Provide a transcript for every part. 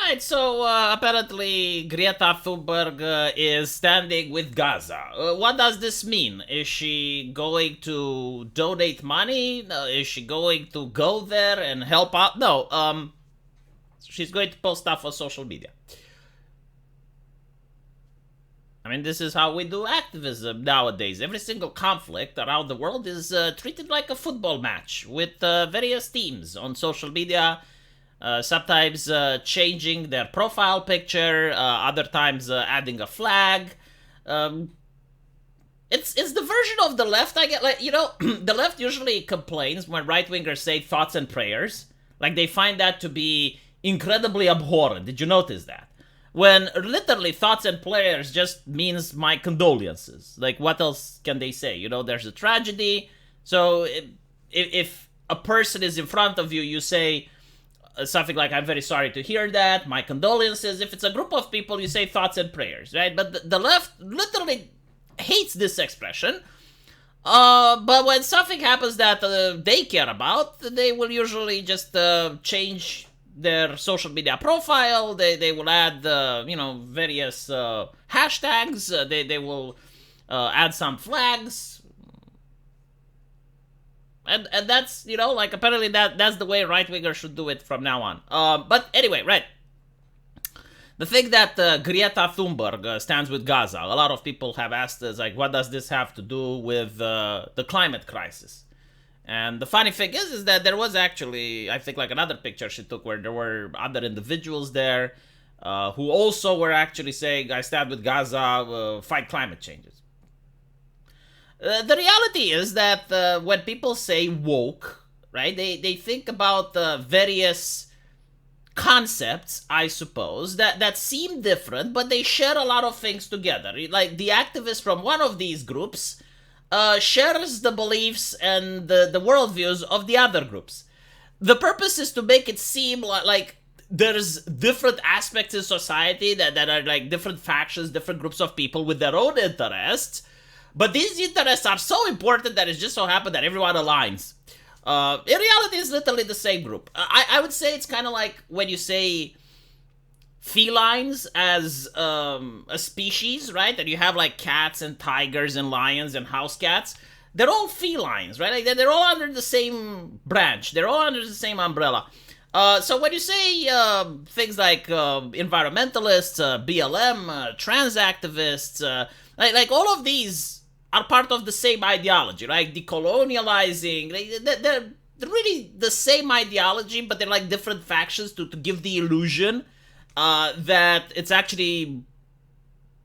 Right, so apparently Greta Thunberg is standing with Gaza. What does this mean? Is she going to donate money? Is she going to go there and help out? No, she's going to post stuff on social media. I mean, this is how we do activism nowadays. Every single conflict around the world is treated like a football match with various teams on social media. Sometimes changing their profile picture, other times adding a flag. Um, it's the version of the left. I get like the left usually complains when right wingers say thoughts and prayers. Like they find that to be incredibly abhorrent. Did you notice that? When literally thoughts and prayers just means my condolences. Like what else can they say? There's a tragedy. So if a person is in front of you, you say something like, I'm very sorry to hear that, my condolences. If it's a group of people, you say thoughts and prayers, right? But the left literally hates this expression. But when something happens that they care about, they will usually just change their social media profile. They will add, various hashtags. They will add some flags. And that's, apparently that's the way right-wingers should do it from now on. But anyway, right. The thing that Greta Thunberg stands with Gaza, a lot of people have asked us, like, what does this have to do with the climate crisis? And the funny thing is that there was actually, I think, like another picture she took where there were other individuals there who also were actually saying, I stand with Gaza, fight climate changes. The reality is that when people say woke, right, they think about various concepts, I suppose, that seem different, but they share a lot of things together. Like the activist from one of these groups shares the beliefs and the worldviews of the other groups. The purpose is to make it seem like there's different aspects in society that are like different factions, different groups of people with their own interests. But these interests are so important that it just so happened that everyone aligns. In reality, it's literally the same group. I would say it's kind of like when you say felines as a species, right? And you have like cats and tigers and lions and house cats. They're all felines, right? Like they're all under the same branch. They're all under the same umbrella. So when you say things like environmentalists, BLM, trans activists, like all of these are part of the same ideology, right? Decolonializing, they're really the same ideology, but they're like different factions to give the illusion that it's actually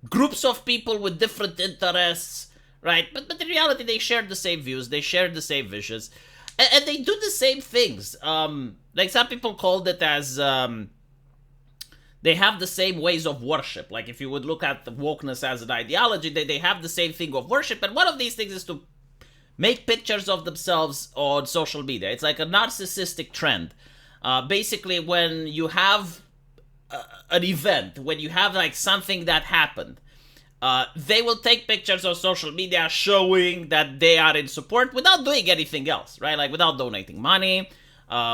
groups of people with different interests, right? But in reality, they share the same views, they share the same visions, and they do the same things. Like some people called it as they have the same ways of worship. Like if you would look at the wokeness as an ideology, they have the same thing of worship. And one of these things is to make pictures of themselves on social media. It's like a narcissistic trend. Basically, when you have an event, when you have like something that happened, they will take pictures on social media showing that they are in support without doing anything else, right? Like without donating money,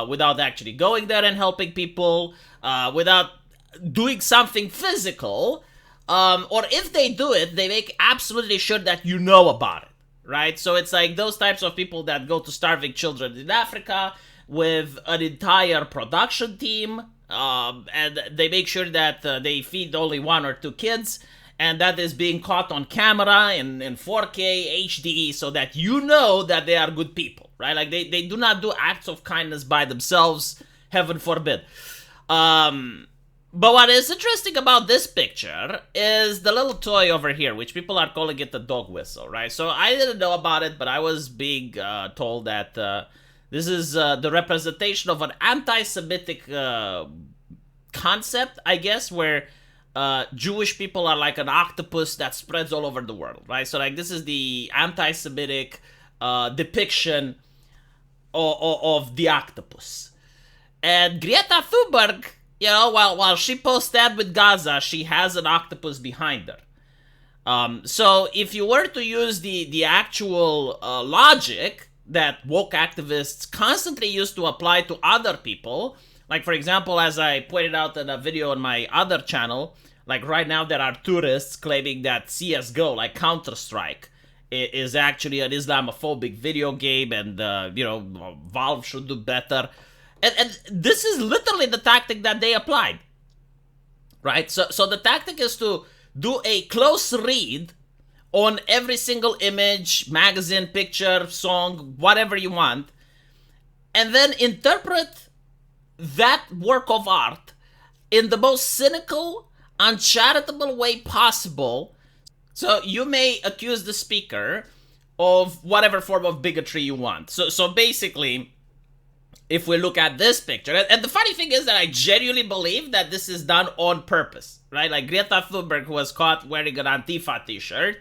without actually going there and helping people, without doing something physical, or if they do it, they make absolutely sure that you know about it, right? So it's like those types of people that go to starving children in Africa with an entire production team, and they make sure that they feed only one or two kids, and that is being caught on camera in 4K HD so that you know that they are good people, right? Like they do not do acts of kindness by themselves, heaven forbid. But what is interesting about this picture is the little toy over here, which people are calling it the dog whistle, right? So I didn't know about it, but I was being told that this is the representation of an anti-Semitic concept, I guess, where Jewish people are like an octopus that spreads all over the world, right? So like this is the anti-Semitic depiction of the octopus. And Greta Thunberg, while she posts that with Gaza, she has an octopus behind her. So if you were to use the actual logic that woke activists constantly used to apply to other people, Like, for example, as I pointed out in a video on my other channel, like right now there are tourists claiming that CSGO, like Counter-Strike, is actually an Islamophobic video game, and Valve should do better. And this is literally the tactic that they applied, right? So the tactic is to do a close read on every single image, magazine, picture, song, whatever you want, and then interpret that work of art in the most cynical, uncharitable way possible. So you may accuse the speaker of whatever form of bigotry you want. So basically, if we look at this picture, and the funny thing is that I genuinely believe that this is done on purpose, right? Like Greta Thunberg, who was caught wearing an Antifa t-shirt,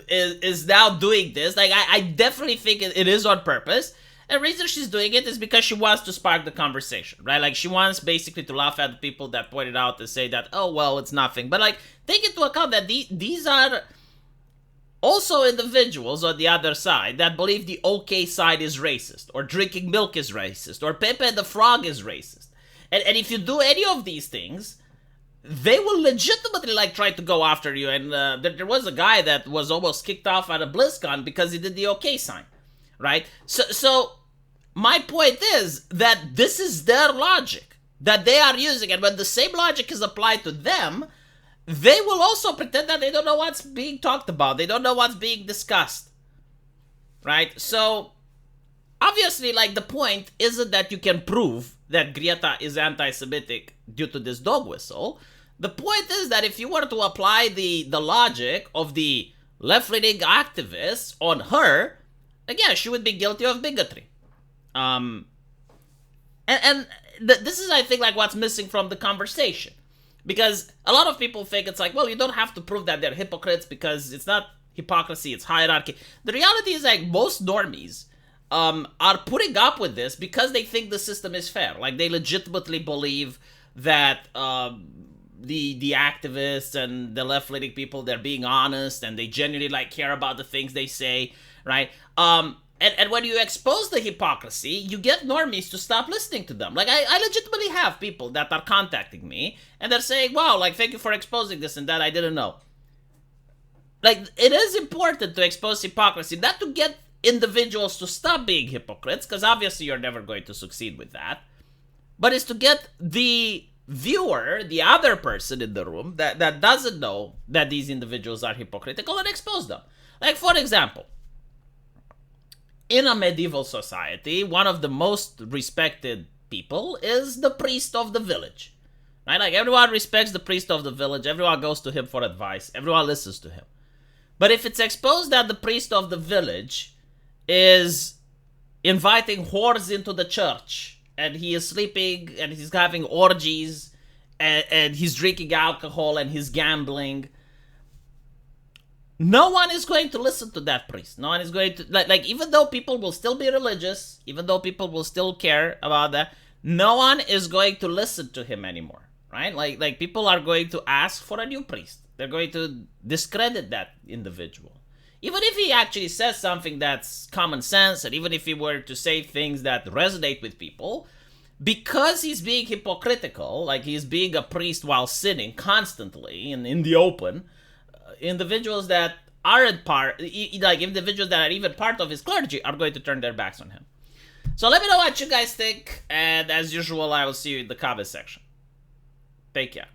is now doing this. Like, I definitely think it is on purpose. And the reason she's doing it is because she wants to spark the conversation, right? Like, she wants basically to laugh at the people that pointed out to say that, oh, well, it's nothing. But, like, take into account that these are also individuals on the other side that believe the OK side is racist, or drinking milk is racist, or Pepe the Frog is racist. And if you do any of these things, they will legitimately, like, try to go after you. And there was a guy that was almost kicked off at a BlizzCon because he did the OK sign, right? So my point is that this is their logic that they are using, and when the same logic is applied to them, they will also pretend that they don't know what's being talked about. They don't know what's being discussed, right? So obviously, like, the point isn't that you can prove that Greta is anti-Semitic due to this dog whistle. The point is that if you were to apply the logic of the left-leaning activists on her, again, she would be guilty of bigotry. This is, I think, like, what's missing from the conversation. Because a lot of people think it's like, well, you don't have to prove that they're hypocrites because it's not hypocrisy, it's hierarchy. The reality is, like, most normies are putting up with this because they think the system is fair. Like, they legitimately believe that the activists and the left-leaning people, they're being honest, and they genuinely, like, care about the things they say, right? And when you expose the hypocrisy, you get normies to stop listening to them. Like, I legitimately have people that are contacting me, and they're saying, wow, like, thank you for exposing this and that, I didn't know. Like, it is important to expose hypocrisy, not to get individuals to stop being hypocrites, because obviously you're never going to succeed with that, but it's to get the viewer, the other person in the room, that doesn't know that these individuals are hypocritical, and expose them. Like, for example, in a medieval society, one of the most respected people is the priest of the village, right? Like, everyone respects the priest of the village, everyone goes to him for advice, everyone listens to him. But if it's exposed that the priest of the village is inviting whores into the church, and he is sleeping, and he's having orgies, and he's drinking alcohol, and he's gambling, no one is going to listen to that priest. No one is going to, like, even though people will still be religious, even though people will still care about that, no one is going to listen to him anymore, right? Like people are going to ask for a new priest. They're going to discredit that individual. Even if he actually says something that's common sense, and even if he were to say things that resonate with people, because he's being hypocritical, like he's being a priest while sinning constantly and in the open, individuals that aren't like individuals that are even part of his clergy are going to turn their backs on him. So let me know what you guys think, and as usual, I will see you in the comment section. Take care.